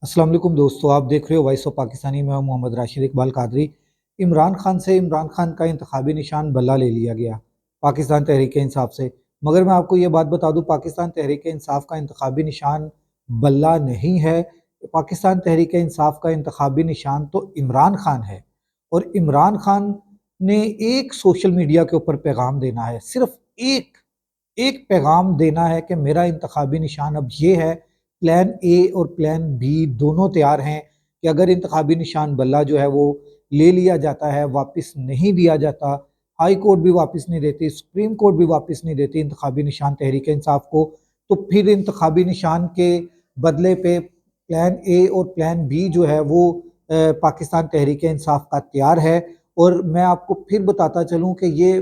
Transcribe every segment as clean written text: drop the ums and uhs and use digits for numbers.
अस्सलाम वालेकुम दोस्तों, आप देख रहे हो वॉइस ऑफ पाकिस्तानी। मैं हूं मोहम्मद राशिद इकबाल कादरी। इमरान खान का इंतखाबी निशान बल्ला ले लिया गया पाकिस्तान तहरीक इंसाफ से। मगर मैं आपको ये बात बता दूं, पाकिस्तान तहरीक इंसाफ का इंतखाबी निशान बल्ला नहीं है। पाकिस्तान तहरीक इंसाफ का इंतखाबी निशान तो इमरान खान है। और इमरान खान ने एक सोशल मीडिया के ऊपर पैगाम देना है, सिर्फ एक एक पैगाम देना है कि मेरा इंतखाबी निशान अब ये है। प्लान ए और प्लान बी दोनों तैयार हैं कि अगर इंतखाबी निशान बल्ला जो है वो ले लिया जाता है, वापस नहीं दिया जाता, हाई कोर्ट भी वापस नहीं देती, सुप्रीम कोर्ट भी वापस नहीं देती इंतखाबी निशान तहरीक इंसाफ को, तो फिर इंतखाबी निशान के बदले पे प्लान ए और प्लान बी जो है वो पाकिस्तान तहरीक इंसाफ का तैयार है। और मैं आपको फिर बताता चलूँ कि ये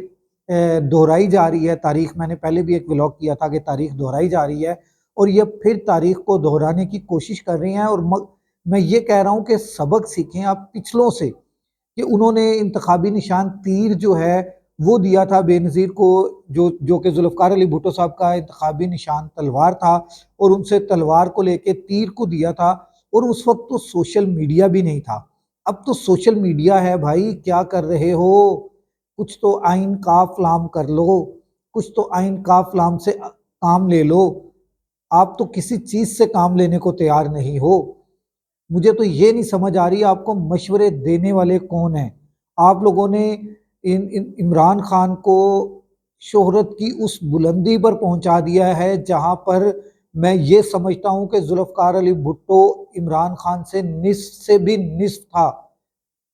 दोहराई जा रही है तारीख। मैंने पहले भी एक व्लॉग किया था कि तारीख दोहराई जा रही है और ये फिर तारीख को दोहराने की कोशिश कर रही हैं। और मैं ये कह रहा हूँ कि सबक सीखें आप पिछलों से, कि उन्होंने इंतखाबी निशान तीर जो है वो दिया था बेनज़ीर को, जो कि जुल्फ़िकार अली भुट्टो साहब का इंतखाबी निशान तलवार था, और उनसे तलवार को लेके तीर को दिया था। और उस वक्त तो सोशल मीडिया भी नहीं था। अब तो सोशल मीडिया है भाई, क्या कर रहे हो? कुछ तो आइन काफ लाम कर लो, कुछ तो आइन काफ लाम से काम ले लो। आप तो किसी चीज से काम लेने को तैयार नहीं हो। मुझे तो ये नहीं समझ आ रही आपको मशवरे देने वाले कौन हैं। आप लोगों ने इमरान खान को शोहरत की उस बुलंदी पर पहुंचा दिया है जहां पर मैं ये समझता हूं कि जुल्फ़िकार अली भुट्टो इमरान खान से निस्फ से भी निस्फ था।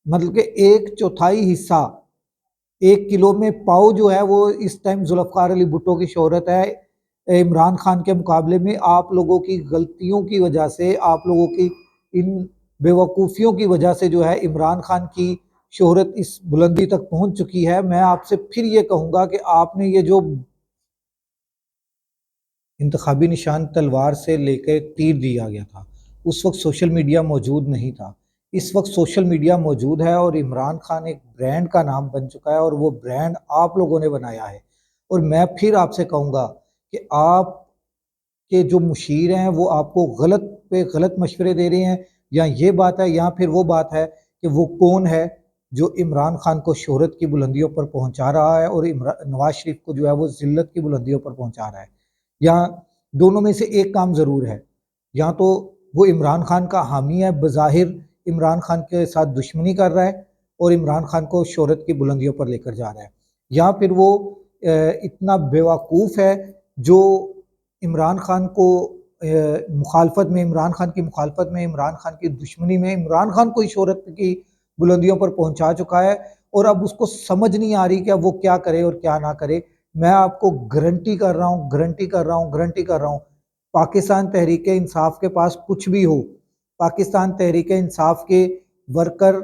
मतलब कि एक चौथाई हिस्सा, 1 किलो में पाव जो है वो इस टाइम जुल्फ़िकार अली भुट्टो की शोहरत है इमरान खान के मुकाबले में। आप लोगों की गलतियों की वजह से, आप लोगों की इन बेवकूफ़ियों की वजह से जो है इमरान खान की शोहरत इस बुलंदी तक पहुंच चुकी है। मैं आपसे फिर ये कहूँगा कि आपने ये जो इंतखाबी निशान तलवार से लेकर तीर दिया गया था, उस वक्त सोशल मीडिया मौजूद नहीं था। इस वक्त सोशल मीडिया मौजूद है और इमरान खान एक ब्रांड का नाम बन चुका है और वो ब्रांड आप लोगों ने बनाया है। और मैं फिर आपसे कहूँगा कि आप के जो मुशीर हैं वो आपको गलत पे गलत मशवरे दे रहे हैं, या ये बात है या फिर वो बात है कि वो कौन है जो इमरान खान को शोहरत की बुलंदियों पर पहुंचा रहा है और नवाज शरीफ को जो है वो जिल्लत की बुलंदियों पर पहुंचा रहा है। या दोनों में से एक काम ज़रूर है, या तो वो इमरान खान का हामी है, बज़ाहिर इमरान खान के साथ दुश्मनी कर रहा है और इमरान खान को शोहरत की बुलंदियों पर लेकर जा रहा है, या फिर वो इतना बेवकूफ़ है जो इमरान खान को मुखालफत में, इमरान खान की मुखालफत में, इमरान खान की दुश्मनी में इमरान खान को ही शोहरत की बुलंदियों पर पहुंचा चुका है। और अब उसको समझ नहीं आ रही कि अब वो क्या करे और क्या ना करे। मैं आपको गारंटी कर रहा हूँ, गारंटी कर रहा हूँ, गारंटी कर रहा हूँ, पाकिस्तान तहरीक इंसाफ के पास कुछ भी हो, पाकिस्तान तहरीक इंसाफ के वर्कर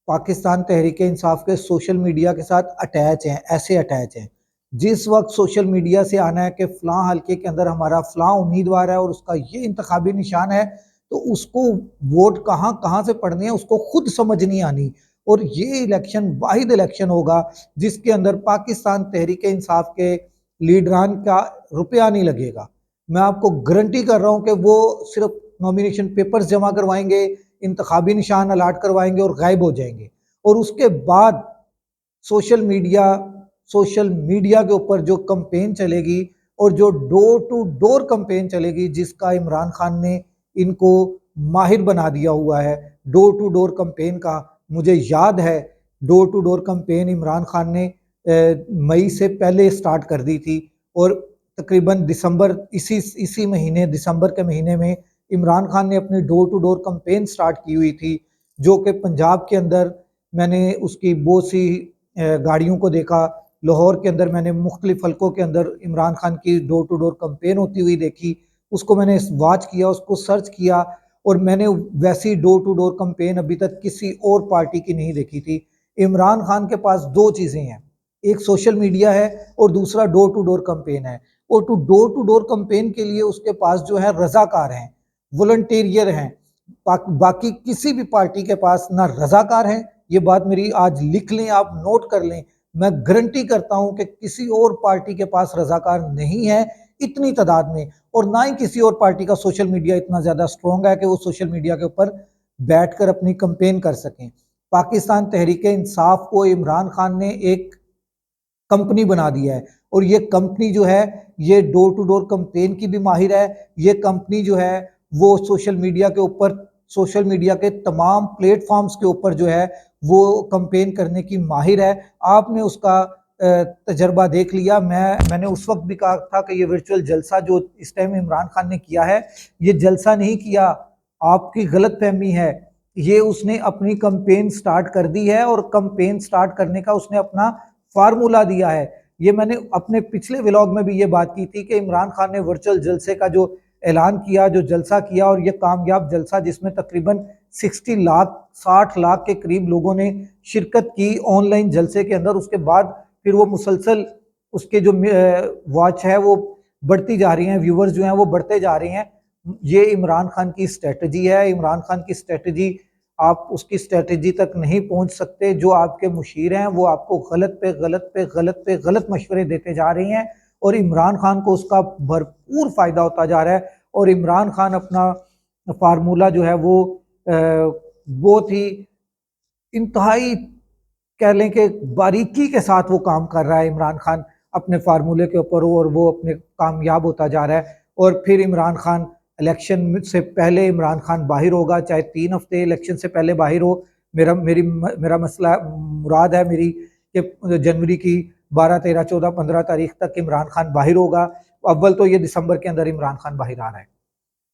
पाकिस्तान तहरीक इंसाफ के सोशल मीडिया के साथ अटैच हैं, ऐसे अटैच हैं। जिस वक्त सोशल मीडिया से आना है कि फ़लाँ हल्के के अंदर हमारा फ़लाँ उम्मीदवार है और उसका ये इंतखाबी निशान है, तो उसको वोट कहाँ कहाँ से पड़ने हैं उसको खुद समझ नहीं आनी। और ये इलेक्शन वाहिद इलेक्शन होगा जिसके अंदर पाकिस्तान तहरीक इंसाफ के लीडरान का रुपया नहीं लगेगा। मैं आपको गारंटी कर रहा हूँ कि वो सिर्फ नॉमिनेशन पेपर्स जमा करवाएंगे, इंतखाबी निशान अलाट करवाएंगे और गायब हो जाएंगे। और उसके बाद सोशल मीडिया सोशल मीडिया के ऊपर जो कंपेन चलेगी और जो डोर टू डोर कंपेन चलेगी, जिसका इमरान खान ने इनको माहिर बना दिया हुआ है डोर टू डोर कंपेन का। मुझे याद है door to door campaign Imran Khan ने मई से पहले स्टार्ट कर दी थी और तकरीबन दिसंबर इसी महीने दिसंबर के महीने में इमरान खान ने अपनी door to door campaign start की हुई थी, जो कि पंजाब के अंदर मैंने उसकी बहुत सी गाड़ियों को देखा। लाहौर के अंदर मैंने मुख्तलिफ हलकों के अंदर इमरान खान की डोर टू डोर कंपेन होती हुई देखी। उसको मैंने वॉच किया, उसको सर्च किया, और मैंने वैसी डोर टू डोर कंपेन अभी तक किसी और पार्टी की नहीं देखी थी। इमरान खान के पास दो चीज़ें हैं, एक सोशल मीडिया है और दूसरा डोर टू डोर कंपेन है। और डोर टू डोर कंपेन के लिए उसके पास जो है रजाकार हैं, वॉलंटियर हैं। बाकी किसी भी पार्टी के पास ना रजाकार हैं। ये बात मेरी आज लिख लें, आप नोट कर लें। मैं गारंटी करता हूं कि किसी और पार्टी के पास रजाकार नहीं है इतनी तादाद में। और ना ही किसी और पार्टी का सोशल मीडिया इतना ज़्यादा स्ट्रॉन्ग है कि वो सोशल मीडिया के ऊपर बैठकर अपनी कंपेन कर सकें। पाकिस्तान तहरीक-ए-इंसाफ को इमरान खान ने एक कंपनी बना दिया है और ये कंपनी जो है ये डोर टू डोर कंपेन की भी माहिर है। ये कंपनी जो है वो सोशल मीडिया के ऊपर, सोशल मीडिया के तमाम प्लेटफॉर्म्स के ऊपर जो है वो कंपेन करने की माहिर है। आपने उसका तजर्बा देख लिया। मैंने उस वक्त भी कहा था कि ये वर्चुअल जलसा जो इस टाइम इमरान खान ने किया है, ये जलसा नहीं किया, आपकी गलत फहमी है। ये उसने अपनी कंपेन स्टार्ट कर दी है और कंपेन स्टार्ट करने का उसने अपना फार्मूला दिया है। ये मैंने अपने पिछले व्लॉग में भी ये बात की थी कि इमरान खान ने वर्चुअल जलसे का जो ऐलान किया, जो जलसा किया, और ये कामयाब जलसा जिसमें तकरीबन 60 लाख 60 लाख के करीब लोगों ने शिरकत की ऑनलाइन जलसे के अंदर। उसके बाद फिर वो मुसलसल उसके जो वॉच है वो बढ़ती जा रही हैं, व्यूवर्स जो हैं वो बढ़ते जा रहे हैं। ये इमरान खान की स्ट्रेटजी है। इमरान खान की स्ट्रेटजी, आप उसकी स्ट्रेटजी तक नहीं पहुंच सकते। जो आपके मुशीर हैं वो आपको गलत पे गलत पे गलत पे गलत मशवरे देते जा रहे हैं और इमरान खान को उसका भरपूर फायदा होता जा रहा है। और इमरान खान अपना फार्मूला जो है वो बहुत ही इंतहाई कह लें कि बारीकी के साथ वो काम कर रहा है इमरान खान अपने फार्मूले के ऊपर, और वो अपने कामयाब होता जा रहा है। और फिर इमरान खान इलेक्शन से पहले इमरान खान बाहर होगा, चाहे 3 हफ्ते इलेक्शन से पहले बाहर हो। मेरा मसला मुराद है मेरी कि जनवरी की 12, 13, 14, 15 तारीख तक इमरान खान बाहर होगा। अव्वल तो ये दिसंबर के अंदर इमरान खान बाहर आ रहा है।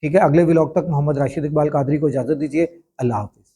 ठीक है, अगले व्लॉग तक मोहम्मद राशिद इकबाल कादरी को इजाज़त दीजिए। अल्लाह हाफ़िज़।